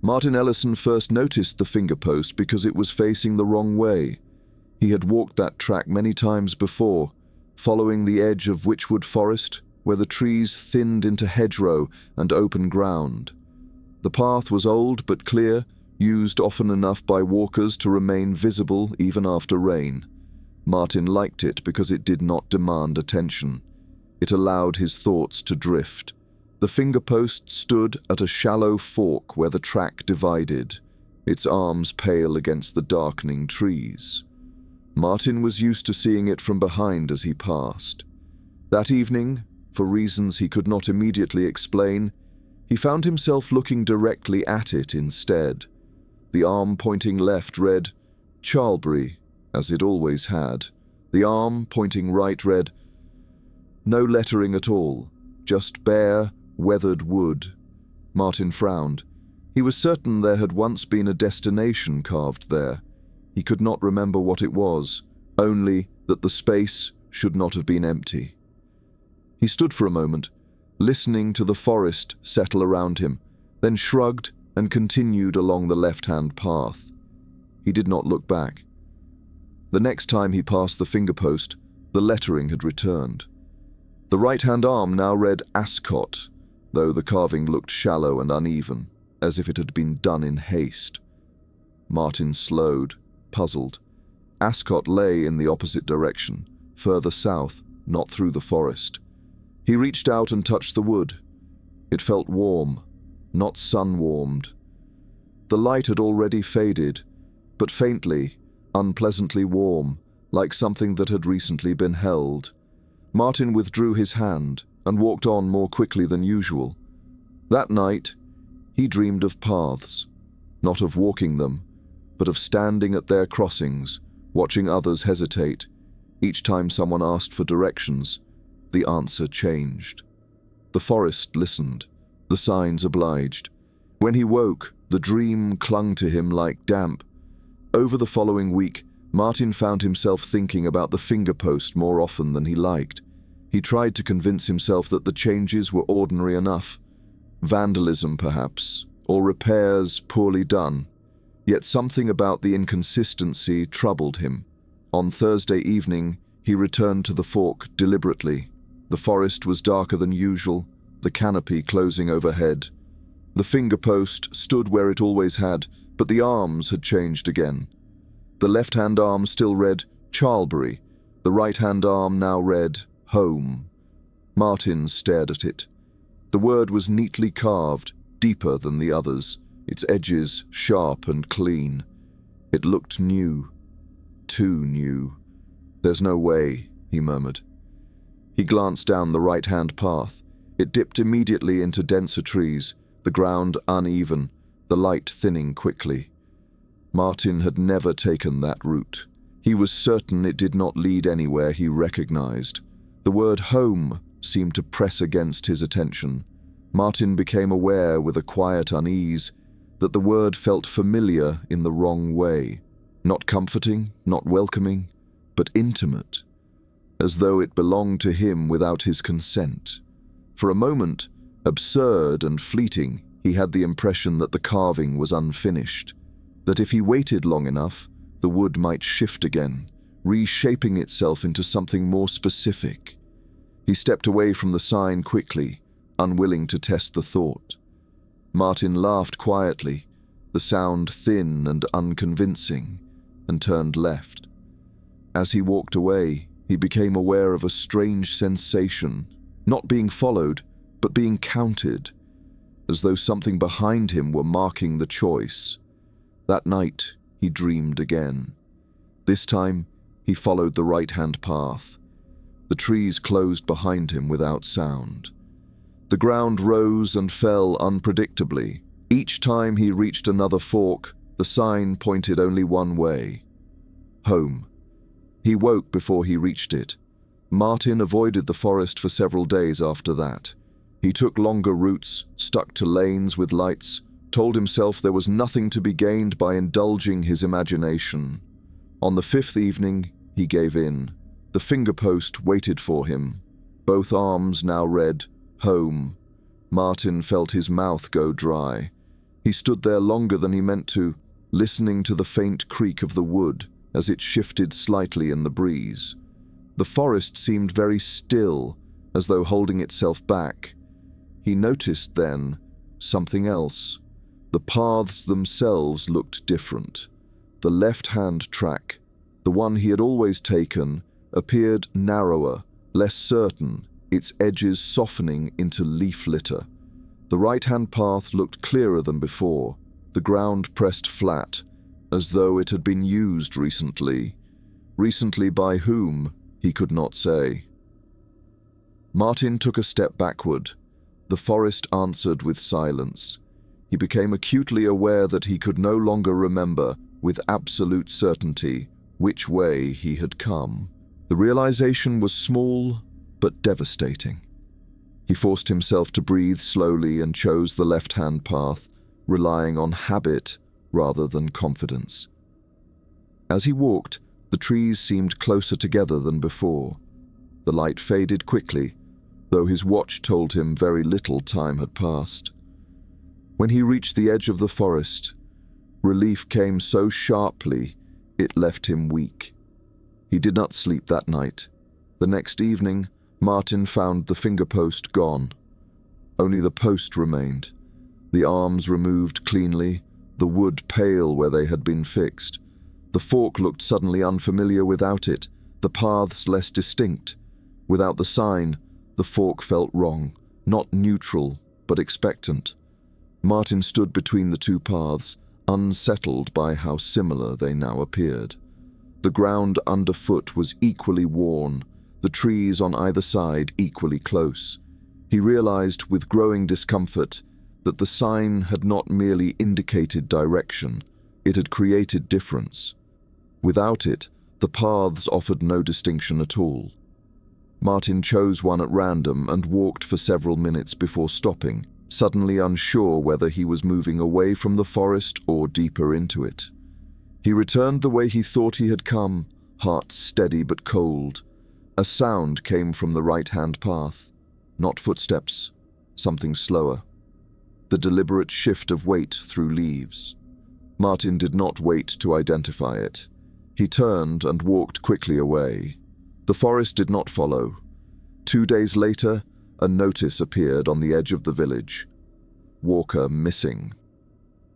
Martin Ellison first noticed the fingerpost because it was facing the wrong way. He had walked that track many times before, following the edge of Wychwood Forest, where the trees thinned into hedgerow and open ground. The path was old but clear, used often enough by walkers to remain visible even after rain. Martin liked it because it did not demand attention. It allowed his thoughts to drift. The fingerpost stood at a shallow fork where the track divided, its arms pale against the darkening trees. Martin was used to seeing it from behind as he passed. That evening, for reasons he could not immediately explain, he found himself looking directly at it instead. The arm pointing left read, "Charlbury," as it always had. The arm pointing right read, no lettering at all, just bare, weathered wood. Martin frowned. He was certain there had once been a destination carved there. He could not remember what it was, only that the space should not have been empty. He stood for a moment, listening to the forest settle around him, then shrugged and continued along the left-hand path. He did not look back. The next time he passed the fingerpost, the lettering had returned. The right-hand arm now read Ascot, though the carving looked shallow and uneven, as if it had been done in haste. Martin slowed, puzzled. Ascot lay in the opposite direction, further south, not through the forest. He reached out and touched the wood. It felt warm, not sun-warmed. The light had already faded, but faintly, unpleasantly warm, like something that had recently been held. Martin withdrew his hand and walked on more quickly than usual. That night, he dreamed of paths, not of walking them, but of standing at their crossings, watching others hesitate. Each time someone asked for directions, the answer changed. The forest listened, the signs obliged. When he woke, the dream clung to him like damp. Over the following week, Martin found himself thinking about the fingerpost more often than he liked. He tried to convince himself that the changes were ordinary enough. Vandalism, perhaps, or repairs poorly done. Yet something about the inconsistency troubled him. On Thursday evening, he returned to the fork deliberately. The forest was darker than usual, the canopy closing overhead. The fingerpost stood where it always had, but the arms had changed again. The left-hand arm still read Charlbury. The right-hand arm now read Home. Martin stared at it. The word was neatly carved, deeper than the others, its edges sharp and clean. It looked new. Too new. "There's no way," he murmured. He glanced down the right-hand path. It dipped immediately into denser trees, the ground uneven, the light thinning quickly. Martin had never taken that route. He was certain it did not lead anywhere he recognized. The word home seemed to press against his attention. Martin became aware with a quiet unease that the word felt familiar in the wrong way. Not comforting, not welcoming, but intimate, as though it belonged to him without his consent. For a moment, absurd and fleeting, he had the impression that the carving was unfinished, that if he waited long enough, the wood might shift again, reshaping itself into something more specific. He stepped away from the sign quickly, unwilling to test the thought. Martin laughed quietly, the sound thin and unconvincing, and turned left. As he walked away, he became aware of a strange sensation, not being followed, but being counted, as though something behind him were marking the choice. That night, he dreamed again. This time, he followed the right-hand path. The trees closed behind him without sound. The ground rose and fell unpredictably. Each time he reached another fork, the sign pointed only one way: home. He woke before he reached it. Martin avoided the forest for several days after that. He took longer routes, stuck to lanes with lights, told himself there was nothing to be gained by indulging his imagination. On the fifth evening, he gave in. The fingerpost waited for him. Both arms now read home. Martin felt his mouth go dry. He stood there longer than he meant to, listening to the faint creak of the wood as it shifted slightly in the breeze. The forest seemed very still, as though holding itself back. He noticed then something else. The paths themselves looked different. The left-hand track, the one he had always taken, appeared narrower, less certain, its edges softening into leaf litter. The right-hand path looked clearer than before, the ground pressed flat, as though it had been used recently. Recently by whom, he could not say. Martin took a step backward. The forest answered with silence. He became acutely aware that he could no longer remember, with absolute certainty, which way he had come. The realization was small, but devastating. He forced himself to breathe slowly and chose the left-hand path, relying on habit rather than confidence. As he walked, the trees seemed closer together than before. The light faded quickly, though his watch told him very little time had passed. When he reached the edge of the forest, relief came so sharply it left him weak. He did not sleep that night. The next evening, Martin found the fingerpost gone. Only the post remained, the arms removed cleanly, the wood pale where they had been fixed. The fork looked suddenly unfamiliar without it, the paths less distinct. Without the sign, the fork felt wrong, not neutral, but expectant. Martin stood between the two paths, unsettled by how similar they now appeared. The ground underfoot was equally worn, the trees on either side equally close. He realized with growing discomfort that the sign had not merely indicated direction, it had created difference. Without it, the paths offered no distinction at all. Martin chose one at random and walked for several minutes before stopping, suddenly unsure whether he was moving away from the forest or deeper into it. He returned the way he thought he had come, heart steady but cold. A sound came from the right-hand path. Not footsteps, something slower. The deliberate shift of weight through leaves. Martin did not wait to identify it. He turned and walked quickly away. The forest did not follow. 2 days later, a notice appeared on the edge of the village. Walker missing.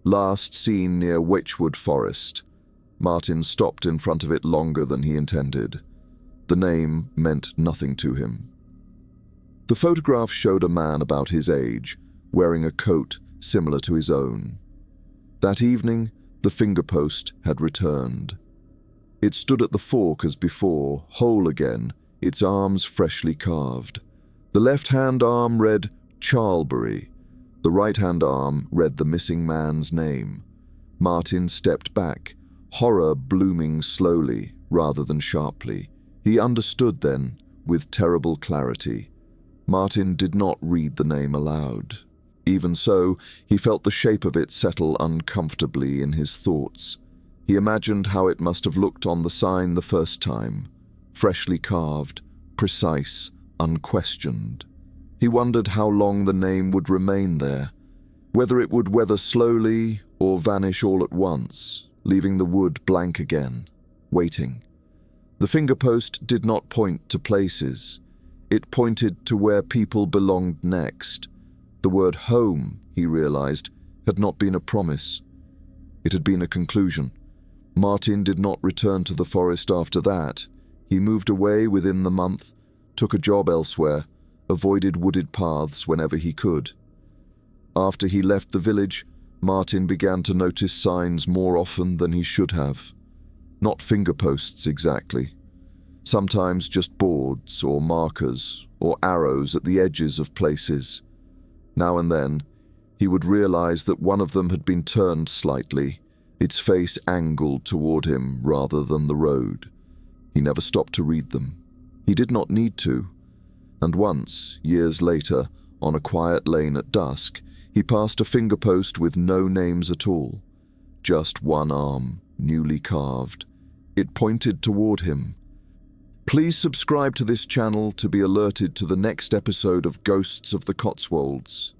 Last seen near Wychwood Forest. Martin stopped in front of it longer than he intended. The name meant nothing to him. The photograph showed a man about his age, wearing a coat similar to his own. That evening, the fingerpost had returned. It stood at the fork as before, whole again, its arms freshly carved. The left-hand arm read Charlbury. The right-hand arm read the missing man's name. Martin stepped back, horror blooming slowly rather than sharply. He understood then, with terrible clarity. Martin did not read the name aloud. Even so, he felt the shape of it settle uncomfortably in his thoughts. He imagined how it must have looked on the sign the first time, freshly carved, precise, unquestioned. He wondered how long the name would remain there, whether it would weather slowly or vanish all at once, leaving the wood blank again, waiting. The fingerpost did not point to places. It pointed to where people belonged next. The word home, he realized, had not been a promise. It had been a conclusion. Martin did not return to the forest after that. He moved away within the month, took a job elsewhere, avoided wooded paths whenever he could. After he left the village, Martin began to notice signs more often than he should have. Not fingerposts exactly. Sometimes just boards or markers or arrows at the edges of places. Now and then, he would realize that one of them had been turned slightly, its face angled toward him rather than the road. He never stopped to read them. He did not need to. And once, years later, on a quiet lane at dusk, he passed a fingerpost with no names at all. Just one arm, newly carved. It pointed toward him. Please subscribe to this channel to be alerted to the next episode of Ghosts of the Cotswolds.